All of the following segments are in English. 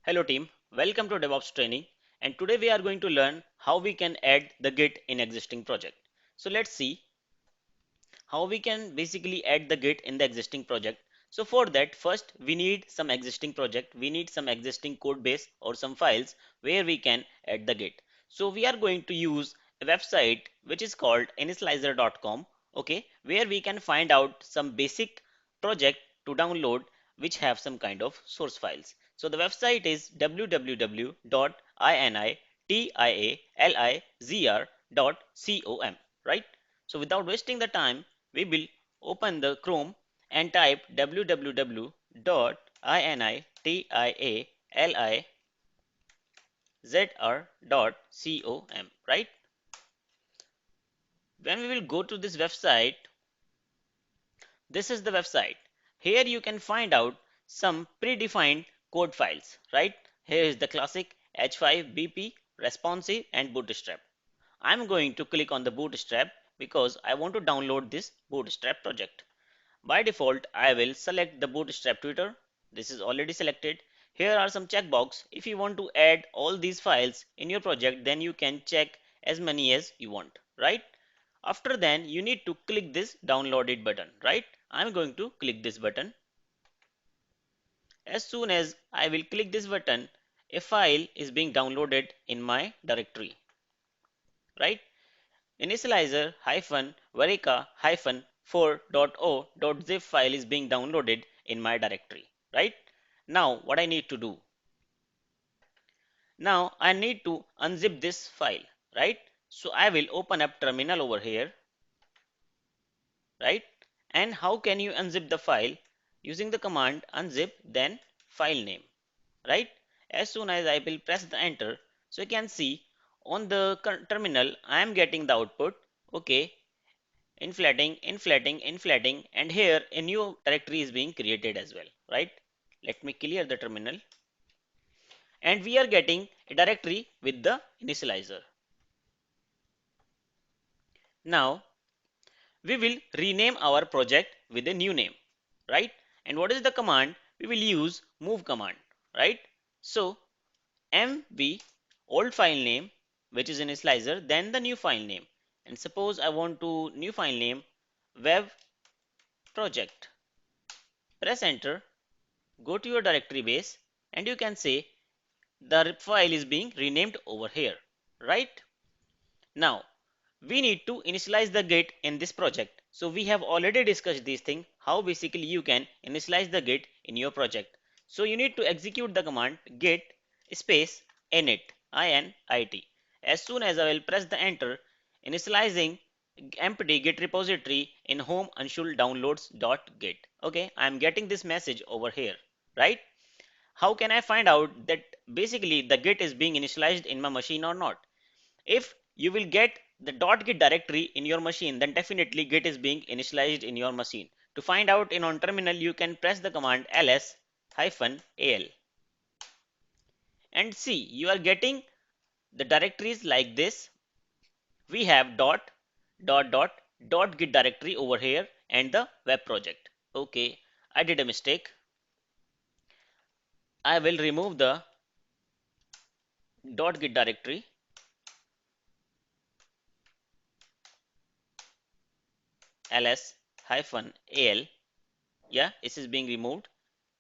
Hello team, welcome to DevOps training, and today we are going to learn how we can add the Git in existing project. So let's see how we can basically add the Git in the existing project. So for that, first we need some existing project, we need some existing code base or some files where we can add the Git. So we are going to use a website which is called initializer.com, okay, where we can find out some basic project to download which have some kind of source files. So the website is www.initializr.com, right? So without wasting the time, we will open the Chrome and type www.initializr.com, right? When we will go to this website, this is the website. Here you can find out some predefined code files, right? Here is the classic H5BP, responsive and bootstrap. I'm going to click on the bootstrap because I want to download this bootstrap project. By default, I will select the bootstrap tutor. This is already selected. Here are some checkbox. If you want to add all these files in your project, then you can check as many as you want, right? After then, you need to click this download it button, right? I'm going to click this button. As soon as I will click this button, a file is being downloaded in my directory, right? Initializer Verica 4.0.zip file is being downloaded in my directory, right? Now what I need to do? Now I need to unzip this file, right? So I will open up terminal over here, right? And how can you unzip the file? Using the command unzip then file name, right? As soon as I will press the enter, so you can see on the terminal I am getting the output, okay, inflating, and here a new directory is being created as well, right? Let me clear the terminal, and we are getting a directory with the initializer. Now we will rename our project with a new name, right? And what is the command? We will use move command, right? So mv old file name, which is initializer, then the new file name, and suppose I want to new file name web project. Press enter, go to your directory base, and you can say the file is being renamed over here, right? Now we need to initialize the git in this project. So we have already discussed this thing, how basically you can initialize the git in your project. So you need to execute the command git space init, init. As soon as I will press the enter, initializing empty git repository in home anshul downloads.git. Okay, I am getting this message over here, right? How can I find out that basically the git is being initialized in my machine or not? If you will get the .git directory in your machine, then definitely git is being initialized in your machine. To find out in on terminal, you can press the command ls-al and see you are getting the directories like this. We have dot git directory over here and the web project. Okay, I did a mistake. I will remove the .git directory. ls-al, yeah, this is being removed.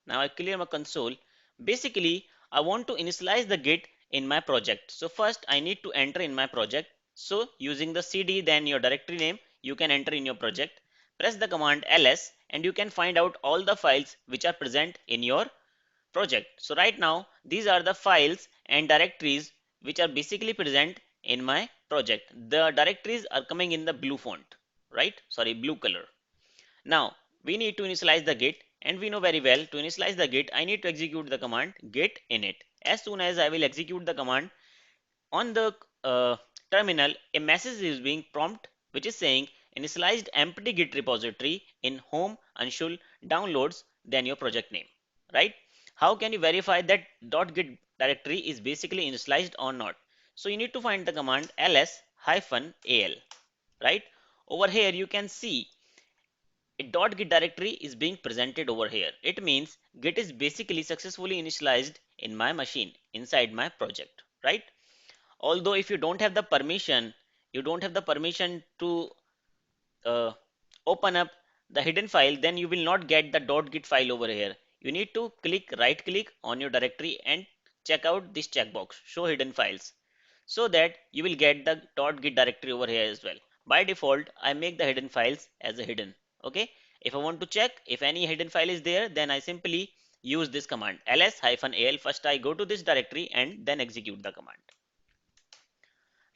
Now I clear my console. Basically, I want to initialize the git in my project. So first I need to enter in my project. So using the cd then your directory name, you can enter in your project. Press the command ls and you can find out all the files which are present in your project. So right now these are the files and directories which are basically present in my project. The directories are coming in the blue font, right? Sorry, blue color. Now we need to initialize the git, and we know very well to initialize the git I need to execute the command git init. As soon as I will execute the command on the terminal, a message is being prompt which is saying initialized empty git repository in home anshul downloads then your project name, right? How can you verify that .git directory is basically initialized or not? So you need to find the command ls-al, right? Over here you can see a .git directory is being presented over here. It means Git is basically successfully initialized in my machine inside my project, right? Although if you don't have the permission, you don't have the permission to uh, open up the hidden file, then you will not get the .git file over here. You need to right click on your directory and check out this checkbox, show hidden files, so that you will get the .git directory over here as well. By default, I make the hidden files as a hidden. Okay. If I want to check if any hidden file is there, then I simply use this command ls-al. First I go to this directory and then execute the command.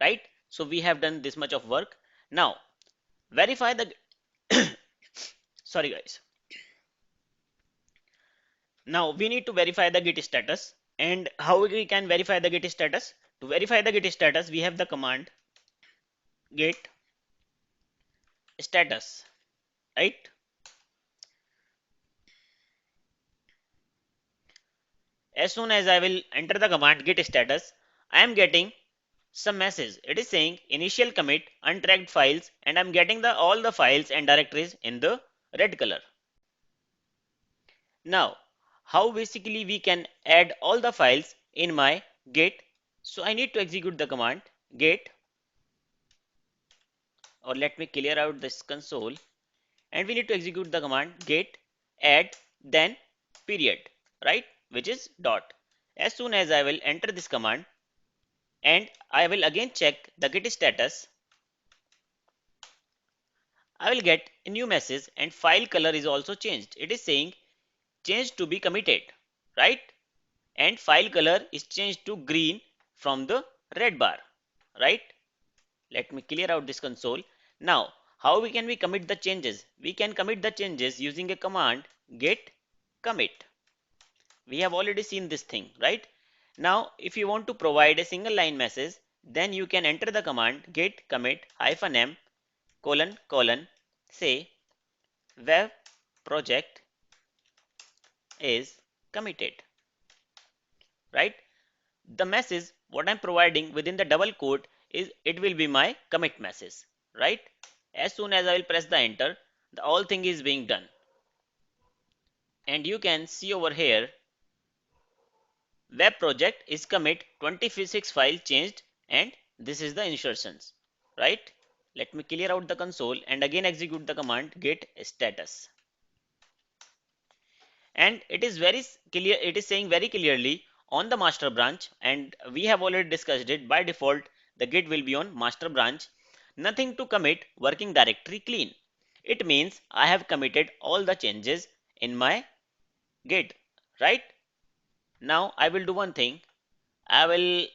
Right. So we have done this much of work. Now verify the sorry guys. Now we need to verify the git status. And how we can verify the git status? To verify the git status, we have the command git status, right? As soon as I will enter the command git status, I am getting some message. It is saying initial commit untracked files, and I'm getting the all the files and directories in the red color. Now, how basically we can add all the files in my git? So I need to execute the command git, or let me clear out this console, and we need to execute the command git add then period, right, which is dot. As soon as I will enter this command and I will again check the git status, I will get a new message and file color is also changed. It is saying changed to be committed, right? And file color is changed to green from the red bar, right? Let me clear out this console. Now, how we can we commit the changes? We can commit the changes using a command git commit. We have already seen this thing, right? Now, if you want to provide a single line message, then you can enter the command git commit -m say web project is committed, right? The message what I'm providing within the double quote is it will be my commit message, right? As soon as I will press the enter, the whole thing is being done. And you can see over here, web project is commit 26 file changed, and this is the insertions, right? Let me clear out the console and again execute the command git status. And it is very clear, it is saying very clearly on the master branch, and we have already discussed it. By default the git will be on master branch. Nothing to commit, working directory clean. It means I have committed all the changes in my git, right? Now I will do one thing. I will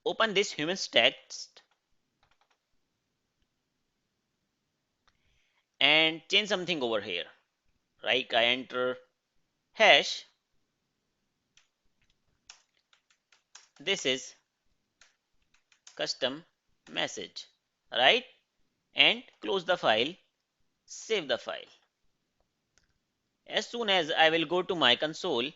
open this humans text and change something over here. Like I enter hash, this is custom message, right? And close the file, save the file. As soon as I will go to my console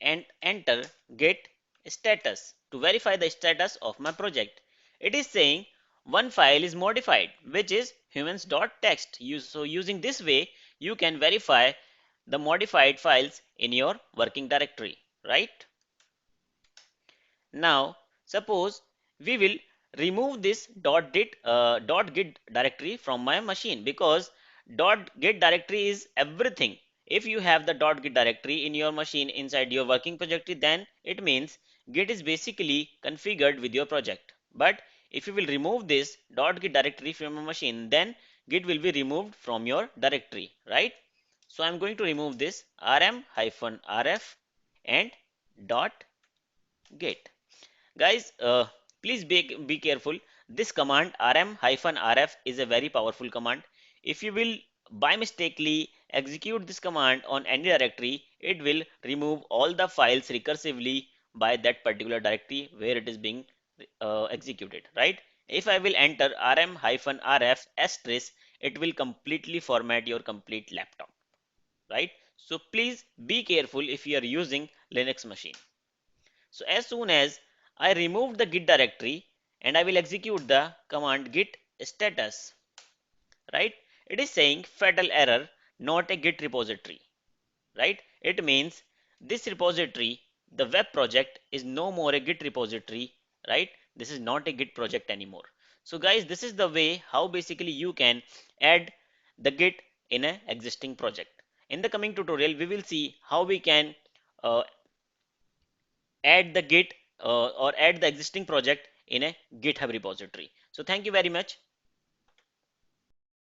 and enter git status to verify the status of my project, it is saying one file is modified, which is humans.txt. So using this way, you can verify the modified files in your working directory, right? Now, suppose we will remove this .git directory from my machine, because .git directory is everything. If you have the .git directory in your machine inside your working project, then it means Git is basically configured with your project. But if you will remove this .git directory from your machine, then Git will be removed from your directory, right? So I'm going to remove this rm-rf and .git. Guys, please be careful. This command rm-rf is a very powerful command. If you will by mistakenly execute this command on any directory, it will remove all the files recursively by that particular directory where it is being executed, right? If I will enter rm-rf asterisk, it will completely format your complete laptop, right? So please be careful if you are using Linux machine. So as soon as I remove the git directory and I will execute the command git status, right? It is saying fatal error. not a Git repository, right? It means this repository, the web project, is no more a Git repository, right? This is not a Git project anymore. So guys, this is the way how basically you can add the Git in an existing project. In the coming tutorial, we will see how we can uh, add the Git or add the existing project in a GitHub repository. So thank you very much.